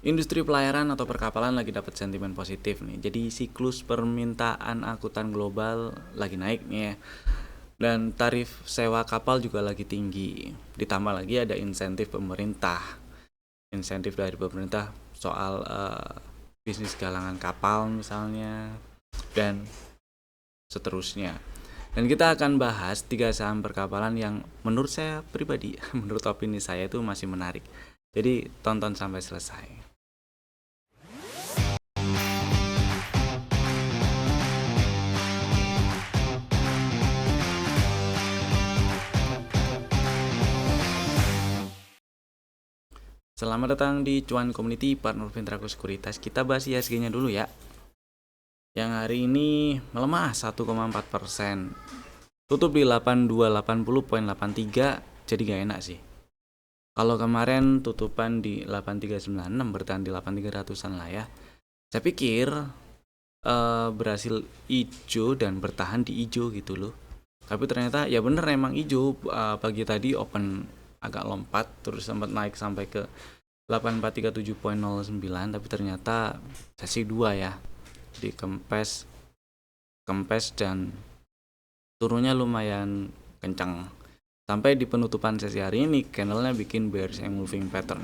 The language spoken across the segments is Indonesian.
Industri pelayaran atau perkapalan lagi dapat sentimen positif nih. Jadi siklus permintaan angkutan global lagi naik nih ya. Dan tarif sewa kapal juga lagi tinggi. Ditambah lagi ada insentif pemerintah. Insentif dari pemerintah soal bisnis galangan kapal misalnya dan seterusnya. Dan kita akan bahas 3 saham perkapalan yang menurut saya pribadi, menurut opini saya itu masih menarik. Jadi tonton sampai selesai. Selamat datang di Cuan Community Partner Ventraku Sekuritas. Kita bahas IHSG-nya dulu ya. Yang hari ini melemah 1,4%. Tutup di 8280.83, jadi gak enak sih. Kalau kemarin tutupan di 8396, bertahan di 8300-an lah ya. Saya pikir berhasil hijau dan bertahan di hijau gitu loh. Tapi ternyata ya bener emang hijau. Pagi tadi open agak lompat, terus sempat naik sampai ke 8437.09, tapi ternyata sesi 2 ya, di kempes dan turunnya lumayan kencang. Sampai di penutupan sesi hari ini candlenya bikin bearish moving pattern.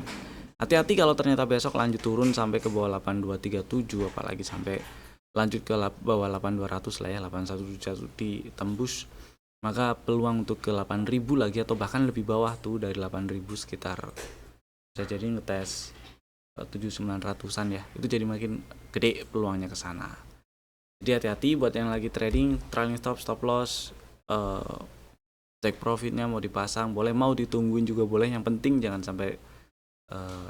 Hati-hati kalau ternyata besok lanjut turun sampai ke bawah 8237, apalagi sampai lanjut ke bawah 8200 lah ya, 8171 ditembus, maka peluang untuk ke 8000 lagi atau bahkan lebih bawah tuh dari 8000 sekitar bisa jadi ngetes 7900-an ya. Itu jadi makin gede peluangnya ke sana. Jadi hati-hati buat yang lagi trading, trailing stop loss, take profitnya mau dipasang boleh, mau ditungguin juga boleh, yang penting jangan sampai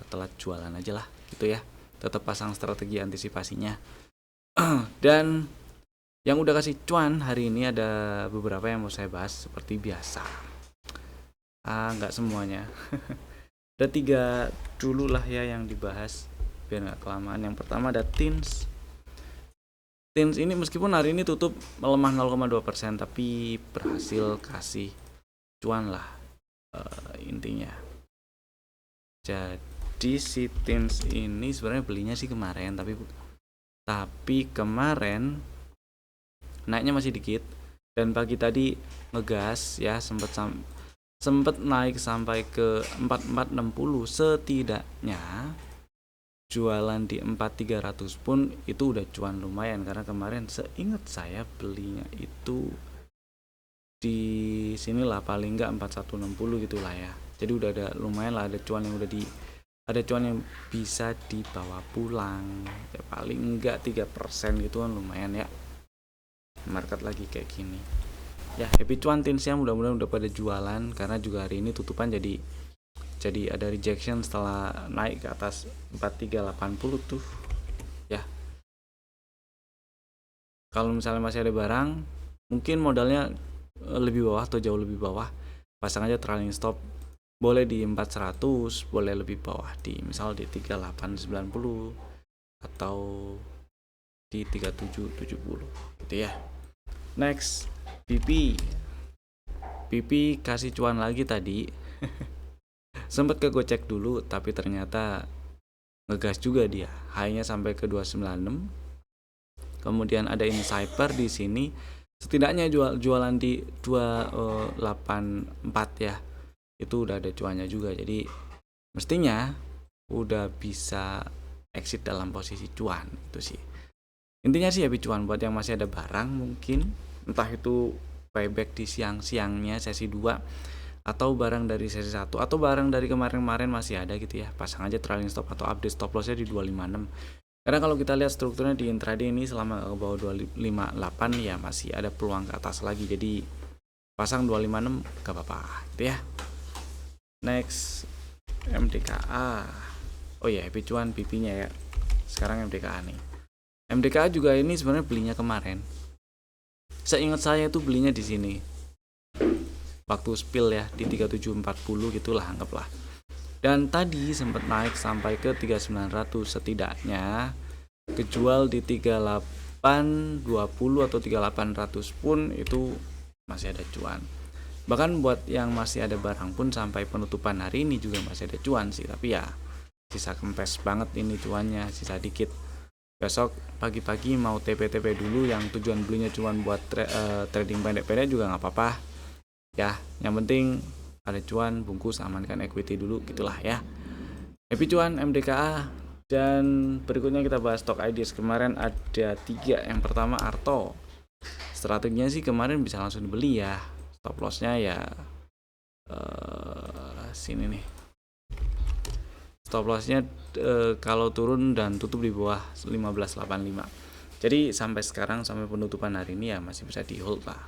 telat jualan aja lah gitu ya. Tetap pasang strategi antisipasinya. Dan yang udah kasih cuan hari ini ada beberapa yang mau saya bahas seperti biasa. Nggak semuanya. Ada 3 dulu lah ya yang dibahas biar nggak kelamaan. Yang pertama ada TINS. TINS ini meskipun hari ini tutup melemah 0,2%, tapi berhasil kasih cuan lah intinya. Jadi si TINS ini sebenarnya belinya sih kemarin, tapi kemarin naiknya masih dikit, dan pagi tadi ngegas ya, sempat naik sampai ke 4460. Setidaknya jualan di 4300 pun itu udah cuan lumayan, karena kemarin seingat saya belinya itu di sinilah paling enggak 4160 gitulah ya. Jadi udah ada lumayan lah, ada cuan yang bisa dibawa pulang ya, paling enggak 3% gitu kan lumayan ya, market lagi kayak gini ya. Happy cuan TINS-nya, mudah-mudahan udah pada jualan, karena juga hari ini tutupan jadi ada rejection setelah naik ke atas 4380 tuh ya. Kalau misalnya masih ada barang, mungkin modalnya lebih bawah atau jauh lebih bawah, pasang aja trailing stop, boleh di 4100, boleh lebih bawah di misal di 3890 atau di 3770 gitu ya. Next, PP kasih cuan lagi tadi. Sempat kegocek dulu, tapi ternyata ngegas juga dia, high-nya sampai ke 296. Kemudian ada insider di sini, setidaknya jualan di 284 ya. Itu udah ada cuannya juga. Jadi mestinya udah bisa exit dalam posisi cuan itu sih. Intinya sih habis cuan buat yang masih ada barang, mungkin entah itu buyback di siang-siangnya sesi 2, atau barang dari sesi 1, atau barang dari kemarin-kemarin masih ada gitu ya, pasang aja trailing stop atau update stop lossnya di 256. Karena kalau kita lihat strukturnya di intraday ini selama ke bawah 258 ya masih ada peluang ke atas lagi, jadi pasang 256 gak apa-apa gitu ya. Next, MDKA. Oh ya, happy cuan PP-nya ya. Sekarang MDKA nih. MDKA juga ini sebenarnya belinya kemarin. Seingat saya itu belinya di sini. Waktu spill ya di 3740 gitulah anggaplah. Dan tadi sempat naik sampai ke 3900, setidaknya kejual di 3820 atau 3800 pun itu masih ada cuan. Bahkan buat yang masih ada barang pun sampai penutupan hari ini juga masih ada cuan sih, tapi ya sisa kempes banget ini cuannya, sisa dikit. Besok pagi-pagi mau TP-TP dulu yang tujuan belinya cuma buat trading pendek-pendek juga nggak apa-apa ya, yang penting ada cuan, bungkus, amankan equity dulu gitulah ya. Happy cuan MDKA. Dan berikutnya kita bahas stock ideas. Kemarin ada 3. Yang pertama Arto. Strateginya sih kemarin bisa langsung dibeli ya, stop lossnya ya sini nih, stop lossnya kalau turun dan tutup di bawah 1585. Jadi sampai sekarang, sampai penutupan hari ini ya masih bisa di hold lah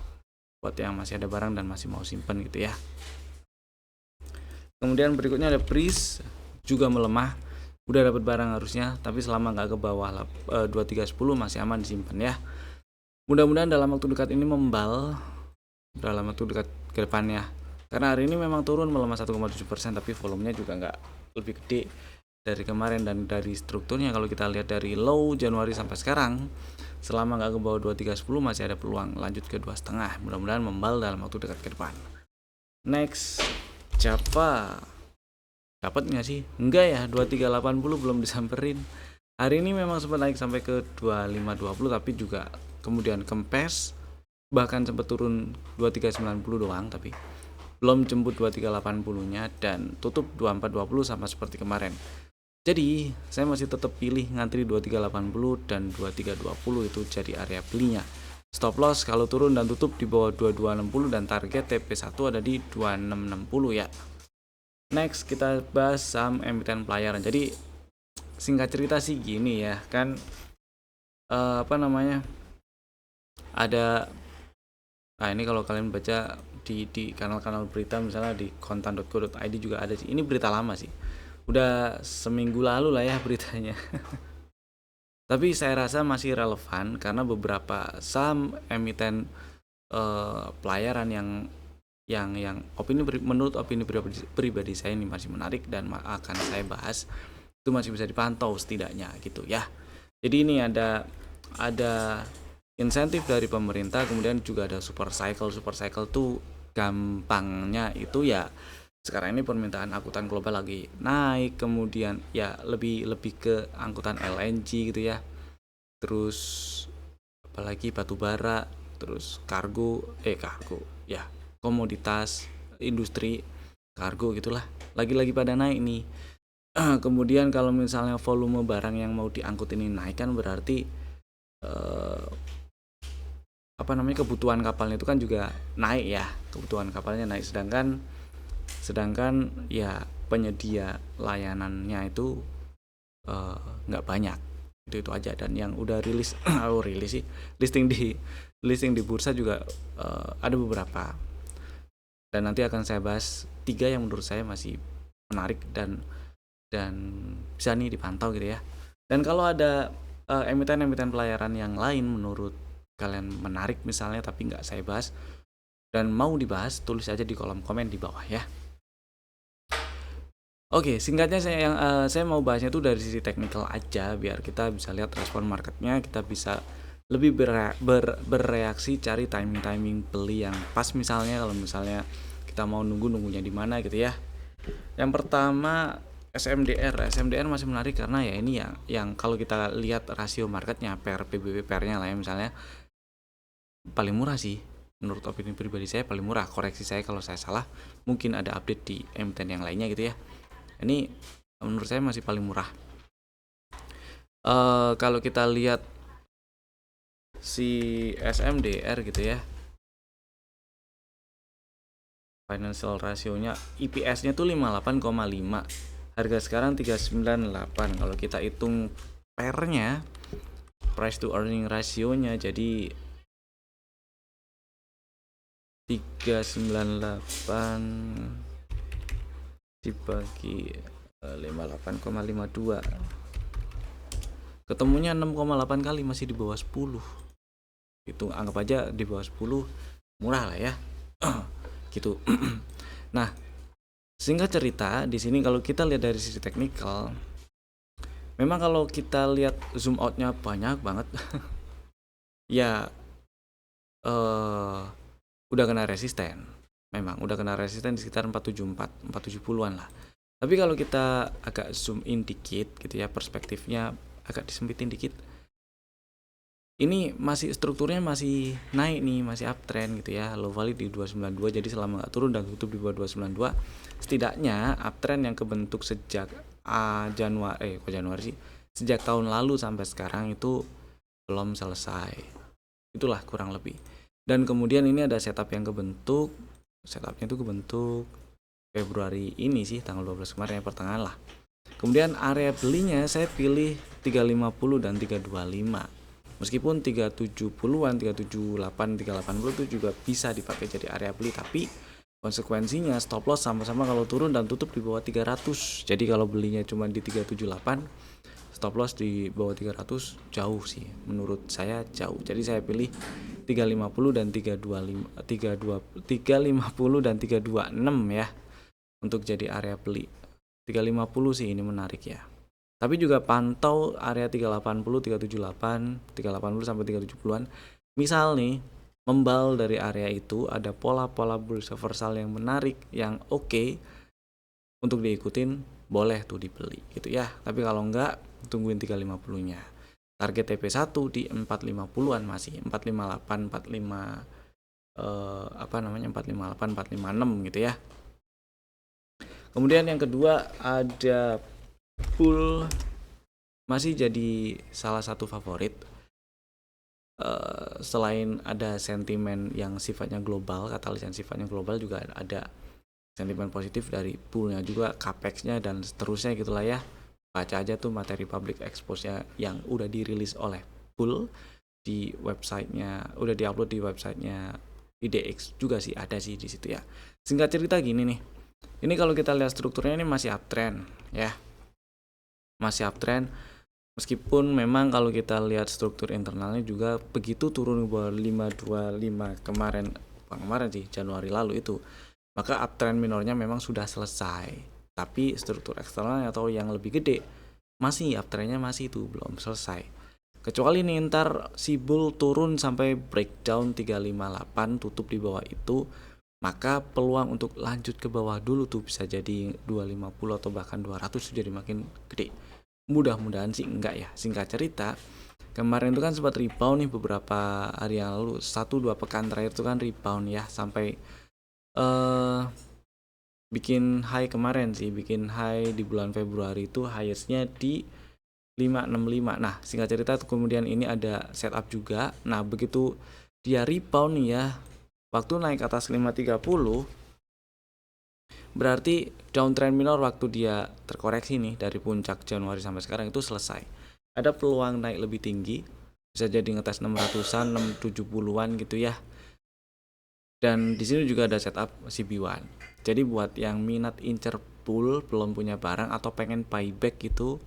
buat yang masih ada barang dan masih mau simpen gitu ya. Kemudian berikutnya ada Pris, juga melemah, udah dapat barang harusnya, tapi selama nggak ke bawah 2310 masih aman disimpan ya. Mudah-mudahan dalam waktu dekat ini membal, dalam waktu dekat ke depannya, karena hari ini memang turun melemah 1,7%, tapi volumenya juga nggak lebih gede dari kemarin. Dan dari strukturnya kalau kita lihat dari low Januari sampai sekarang, selama nggak ke bawah 2310 masih ada peluang lanjut ke 2,5. Mudah-mudahan membal dalam waktu dekat ke depan. Next, Java dapat nggak sih? Enggak ya, 2380 belum disamperin. Hari ini memang sempat naik sampai ke 2520, tapi juga kemudian kempes, bahkan sempat turun 2390 doang, tapi belum jemput 2380 nya, dan tutup 2420 sama seperti kemarin. Jadi saya masih tetap pilih ngantri 2380 dan 2320 itu jadi area belinya. Stop loss kalau turun dan tutup di bawah 2260, dan target TP1 ada di 2660 ya. Next kita bahas saham emiten pelayaran. Jadi singkat cerita sih gini ya kan, ada ini kalau kalian baca di kanal-kanal berita, misalnya di kontan.co.id juga ada sih. Ini berita lama sih, udah seminggu lalu lah ya beritanya. Tapi saya rasa masih relevan karena beberapa saham emiten pelayaran yang menurut opini pribadi saya ini masih menarik dan akan saya bahas, itu masih bisa dipantau setidaknya gitu ya. Jadi ini ada insentif dari pemerintah, kemudian juga ada super cycle tuh gampangnya itu ya, sekarang ini permintaan angkutan global lagi naik, kemudian ya lebih ke angkutan LNG gitu ya, terus apalagi batu bara, terus kargo ya, komoditas industri kargo gitulah, lagi pada naik nih. Kemudian kalau misalnya volume barang yang mau diangkut ini naik, kan berarti kebutuhan kapalnya itu kan juga naik ya, kebutuhan kapalnya naik, sedangkan ya penyedia layanannya itu nggak banyak, itu aja. Dan yang udah listing di bursa juga ada beberapa, dan nanti akan saya bahas 3 yang menurut saya masih menarik dan bisa nih dipantau gitu ya. Dan kalau ada emiten pelayaran yang lain menurut kalian menarik misalnya, tapi nggak saya bahas dan mau dibahas, tulis aja di kolom komen di bawah ya. Oke, singkatnya saya mau bahasnya itu dari sisi teknikal aja, biar kita bisa lihat respon marketnya, kita bisa lebih bereaksi, cari timing beli yang pas. Misalnya kalau misalnya kita mau nunggunya di mana gitu ya. Yang pertama SMDR masih menarik karena ya ini yang kalau kita lihat rasio marketnya, PBB pairnya lah ya, misalnya paling murah sih menurut opini pribadi saya, paling murah. Koreksi saya kalau saya salah, mungkin ada update di emiten yang lainnya gitu ya. Ini menurut saya masih paling murah. Kalau kita lihat si SMDR gitu ya, financial rasionya, EPS-nya tuh 58,5, harga sekarang 398. Kalau kita hitung pairnya, price to earning rasionya jadi 398 dibagi 58,52, ketemunya 6,8 kali, masih di bawah 10. Itu anggap aja di bawah 10, murah lah ya. Gitu. Nah, singkat cerita di sini kalau kita lihat dari sisi teknikal, memang kalau kita lihat zoom outnya banyak banget ya udah kena resisten. Memang udah kena resisten di sekitar 470-an lah. Tapi kalau kita agak zoom in dikit gitu ya, perspektifnya agak disempitin dikit, ini masih strukturnya masih naik nih, masih uptrend gitu ya. Low value di 292, jadi selama nggak turun dan tutup di bawah 292, setidaknya uptrend yang kebentuk sejak Januari sih, sejak tahun lalu sampai sekarang itu belum selesai. Itulah kurang lebih. Dan kemudian ini ada setup yang kebentuk, setupnya itu kebentuk Februari ini sih, tanggal 12 kemarin ya, pertengahan lah. Kemudian area belinya saya pilih 350 dan 325. Meskipun 370-an, 378, 380 itu juga bisa dipakai jadi area beli, tapi konsekuensinya stop loss sama-sama kalau turun dan tutup di bawah 300. Jadi kalau belinya cuma di 378, stop loss di bawah 300 jauh sih, menurut saya jauh. Jadi saya pilih 350 dan 350 dan 326 ya untuk jadi area beli. 350 sih ini menarik ya. Tapi juga pantau area 380, 378, 380 sampai 370-an. Misal nih, membal dari area itu ada pola-pola bullish reversal yang menarik, yang oke untuk diikutin, boleh tuh dibeli gitu ya. Tapi kalau enggak, tungguin 350-nya. Target TP1 di 450-an masih, 458, 458, 456 gitu ya. Kemudian yang kedua ada bull, masih jadi salah satu favorit. Selain ada sentimen yang sifatnya global, katalis yang sifatnya global, juga ada sentimen positif dari bullnya juga, capex-nya dan seterusnya gitulah ya. Baca aja tuh materi public expose-nya yang udah dirilis oleh bull di websitenya, udah diupload di websitenya IDX juga sih, ada sih di situ ya. Singkat cerita gini nih, ini kalau kita lihat strukturnya ini masih uptrend ya, masih uptrend. Meskipun memang kalau kita lihat struktur internalnya juga begitu turun ke bawah 525 kemarin sih, Januari lalu itu, maka uptrend minornya memang sudah selesai. Tapi struktur eksternalnya atau yang lebih gede masih uptrendnya masih itu belum selesai. Kecuali nih ntar si bull turun sampai breakdown 358, tutup di bawah itu, maka peluang untuk lanjut ke bawah dulu tuh bisa jadi 250 atau bahkan 200 jadi makin gede. Mudah-mudahan sih enggak ya. Singkat cerita, kemarin itu kan sempat rebound nih beberapa hari yang lalu, 1-2 pekan terakhir itu kan rebound ya, sampai bikin high kemarin sih, bikin high di bulan Februari itu highest-nya di 565. Nah, singkat cerita kemudian ini ada setup juga. Nah, begitu dia rebound nih ya, waktu naik ke atas 530, berarti downtrend minor waktu dia terkoreksi nih dari puncak Januari sampai sekarang itu selesai. Ada peluang naik lebih tinggi, bisa jadi ngetes 600-an, 670-an gitu ya. Dan di sini juga ada setup CB1. Jadi buat yang minat incer bull, belum punya barang atau pengen buyback gitu,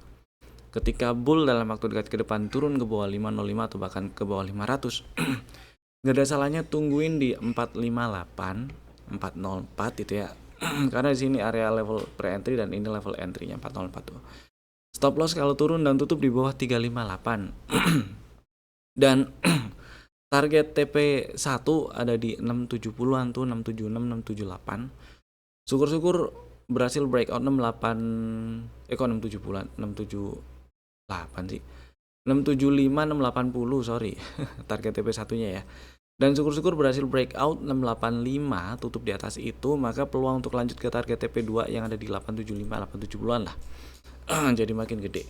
ketika bull dalam waktu dekat ke depan turun ke bawah 505 atau bahkan ke bawah 500, nggak ada salahnya tungguin di 458, 404 itu ya. Karena di sini area level pre-entry dan ini level entry-nya 404 tuh. Stop loss kalau turun dan tutup di bawah 358. Dan target TP1 ada di 670-an tuh, 676, 678. Syukur-syukur berhasil breakout 68, 670-an, 678 sih. 675, 680, sorry. Target TP1-nya ya. Dan syukur-syukur berhasil breakout 685, tutup di atas itu, maka peluang untuk lanjut ke target TP2 yang ada di 875, 870-an lah. Jadi makin gede.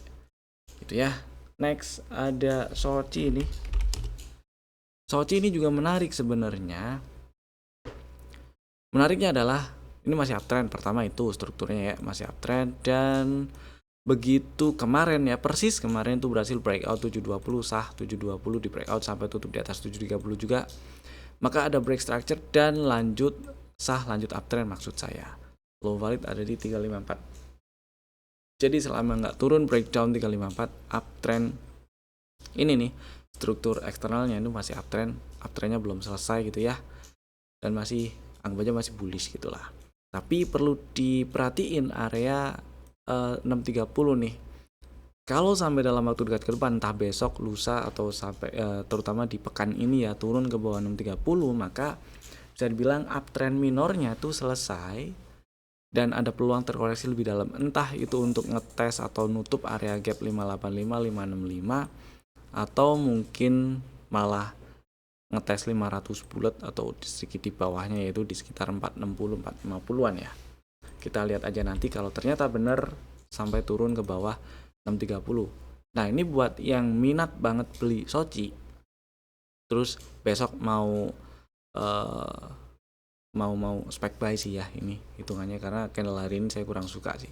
Gitu ya. Next ada Sochi ini. Sochi ini juga menarik sebenarnya. Menariknya adalah ini masih uptrend, pertama itu strukturnya ya, masih uptrend, dan begitu kemarin ya, persis kemarin tuh berhasil breakout 720, sah 720 di breakout sampai tutup di atas 730 juga, maka ada break structure dan lanjut lanjut uptrend maksud saya. Low valid ada di 354. Jadi selama nggak turun breakdown 354, uptrend ini nih, struktur eksternalnya itu masih uptrendnya belum selesai gitu ya, dan masih anggap aja masih bullish gitulah. Tapi perlu diperhatiin area 630 nih. Kalau sampai dalam waktu dekat ke depan, entah besok, lusa, atau sampai terutama di pekan ini ya, turun ke bawah 630, maka bisa dibilang uptrend minornya tuh selesai dan ada peluang terkoreksi lebih dalam, entah itu untuk ngetes atau nutup area gap 585, 565, atau mungkin malah ngetes 500 bulat atau sedikit di bawahnya, yaitu di sekitar 460, 450-an ya. Kita lihat aja nanti kalau ternyata benar sampai turun ke bawah 630. Nah, ini buat yang minat banget beli Soci, terus besok mau spek buy sih ya, ini hitungannya, karena candle hari ini saya kurang suka sih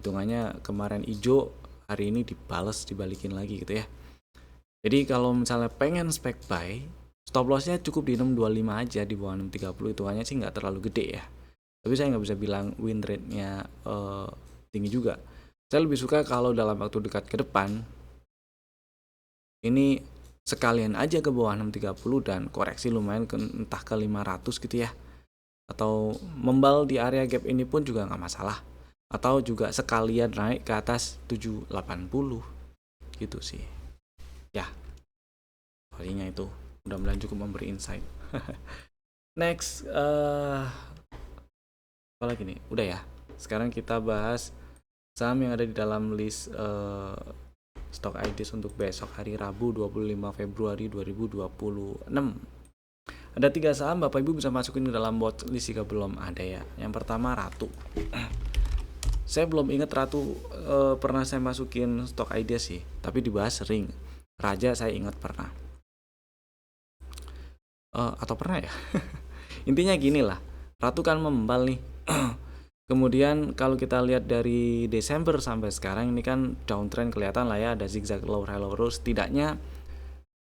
hitungannya. Kemarin hijau, hari ini dibalikin lagi gitu ya. Jadi kalau misalnya pengen spek buy, stop lossnya cukup di 625 aja, di bawah 630. Hitungannya sih nggak terlalu gede ya, tapi saya nggak bisa bilang win rate-nya tinggi juga. Saya lebih suka kalau dalam waktu dekat ke depan ini sekalian aja ke bawah 630 dan koreksi lumayan ke entah ke 500 gitu ya, atau membal di area gap ini pun juga nggak masalah, atau juga sekalian naik ke atas 780 gitu sih ya. Pastinya itu mudah-mudahan cukup memberi insight. Next, apa lagi nih? Udah ya. Sekarang kita bahas saham yang ada di dalam list stock ideas untuk besok hari Rabu 25 Februari 2026. Ada 3 saham, Bapak Ibu bisa masukin ke dalam watchlist jika belum ada ya. Yang pertama Ratu. Saya belum ingat Ratu pernah saya masukin stock ideas sih, tapi dibahas sering. Raja saya ingat pernah. Atau pernah ya. Intinya gini lah, Ratu kan membal nih. Kemudian kalau kita lihat dari Desember sampai sekarang ini kan downtrend kelihatan lah ya, ada zigzag lower high lower low. Setidaknya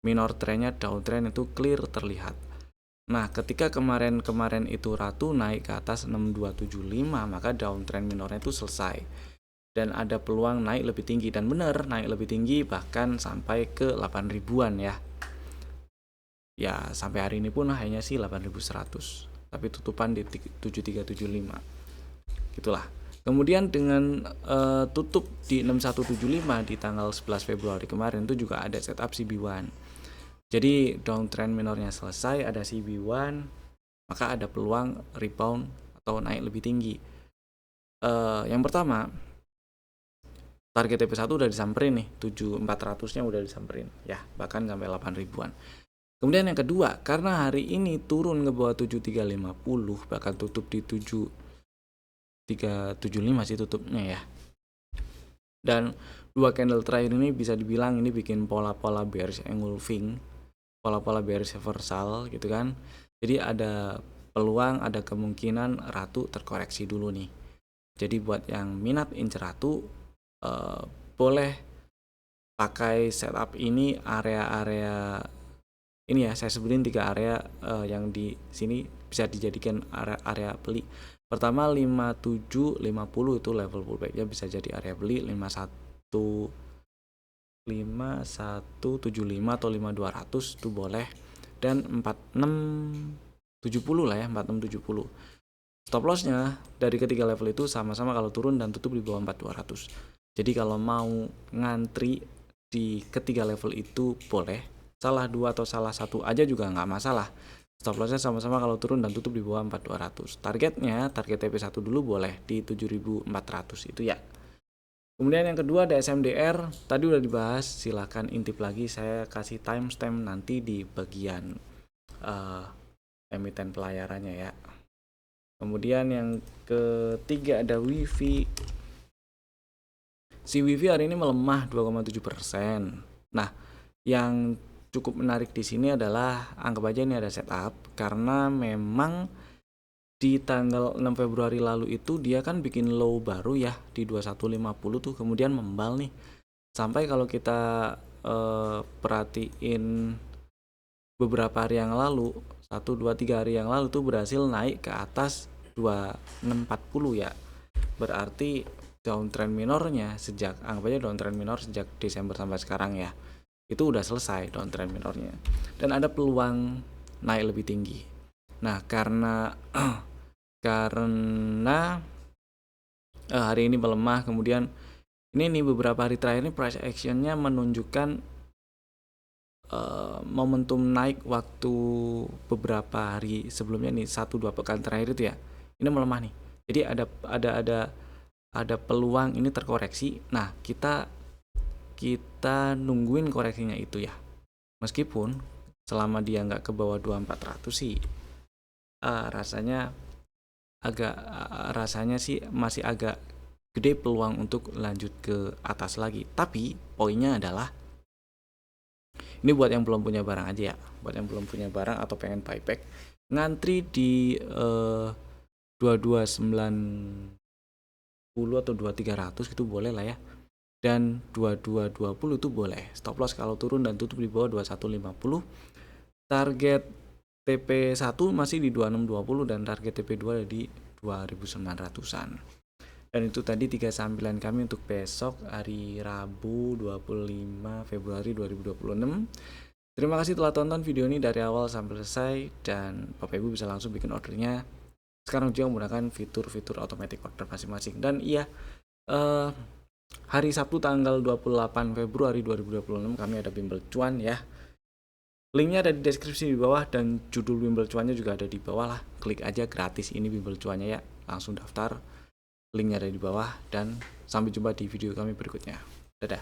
minor trendnya downtrend itu clear terlihat. Nah, ketika kemarin itu Ratu naik ke atas 6275, maka downtrend minornya itu selesai dan ada peluang naik lebih tinggi, dan benar naik lebih tinggi bahkan sampai ke 8.000-an ya. Ya, sampai hari ini pun hanya sih 8.100, tapi tutupan di 7375. Gitulah. Kemudian dengan tutup di 6175 di tanggal 11 Februari kemarin itu juga ada setup CB1. Jadi downtrend minornya selesai, ada CB1, maka ada peluang rebound atau naik lebih tinggi. Yang pertama, target TP1 udah disamperin nih, 7400-nya udah disamperin ya, bahkan sampai 8.000-an. Kemudian yang kedua, karena hari ini turun ke bawah 7350, bahkan tutup di 7375 sih tutupnya ya. Dan dua candle terakhir ini bisa dibilang ini bikin pola-pola bearish engulfing, pola-pola bearish reversal gitu kan. Jadi ada peluang, ada kemungkinan Ratu terkoreksi dulu nih. Jadi buat yang minat incer Ratu, boleh pakai setup ini, area-area ini ya, saya sebutin 3 area yang di sini bisa dijadikan area beli. Pertama 5750 itu level pullback-nya, bisa jadi area beli. 5175 atau 5200 itu boleh, dan 4670 lah ya, 4670. Stop loss-nya dari ketiga level itu sama-sama kalau turun dan tutup di bawah 4200. Jadi kalau mau ngantri di ketiga level itu boleh, salah 2 atau salah 1 aja juga nggak masalah. Stop lossnya sama-sama kalau turun dan tutup di bawah 4200. Targetnya, target TP1 dulu boleh di 7400 itu ya. Kemudian yang kedua ada SMDR, tadi udah dibahas, silahkan intip lagi, saya kasih timestamp nanti di bagian emiten pelayarannya ya. Kemudian yang ketiga ada Wifi. Si Wifi hari ini melemah 2,7%. Nah, yang cukup menarik di sini adalah anggap aja ini ada setup, karena memang di tanggal 6 Februari lalu itu dia kan bikin low baru ya di 2150 tuh, kemudian membal nih. Sampai kalau kita perhatiin beberapa hari yang lalu, 1, 2, 3 hari yang lalu tuh berhasil naik ke atas 2640 ya. Berarti downtrend minornya sejak, anggap aja downtrend minor sejak Desember sampai sekarang ya, itu udah selesai downtrend minornya dan ada peluang naik lebih tinggi. Nah, karena hari ini melemah, kemudian ini beberapa hari terakhir ini price actionnya menunjukkan momentum naik waktu beberapa hari sebelumnya nih, 1-2 pekan terakhir itu ya, ini melemah nih. Jadi ada peluang ini terkoreksi. Nah, kita nungguin koreksinya itu ya. Meskipun selama dia nggak ke bawah 2400 sih rasanya sih masih agak gede peluang untuk lanjut ke atas lagi. Tapi poinnya adalah ini buat yang belum punya barang aja ya. Buat yang belum punya barang atau pengen buyback, ngantri di 2290 atau 2300 gitu boleh lah ya. Dan 2220 itu boleh. Stop loss kalau turun dan tutup di bawah 2150. Target TP1 masih di 2620 dan target TP2 ada di 2900-an. Dan itu tadi 3 sambilan kami untuk besok hari Rabu 25 Februari 2026. Terima kasih telah tonton video ini dari awal sampai selesai, dan Bapak Ibu bisa langsung bikin ordernya sekarang juga menggunakan fitur-fitur automatic order masing-masing. Dan iya, hari Sabtu tanggal 28 Februari 2026 kami ada bimbel cuan ya. Linknya ada di deskripsi di bawah dan judul bimbel cuannya juga ada di bawah lah. Klik aja, gratis ini bimbel cuannya ya. Langsung daftar. Linknya ada di bawah, dan sampai jumpa di video kami berikutnya. Dadah.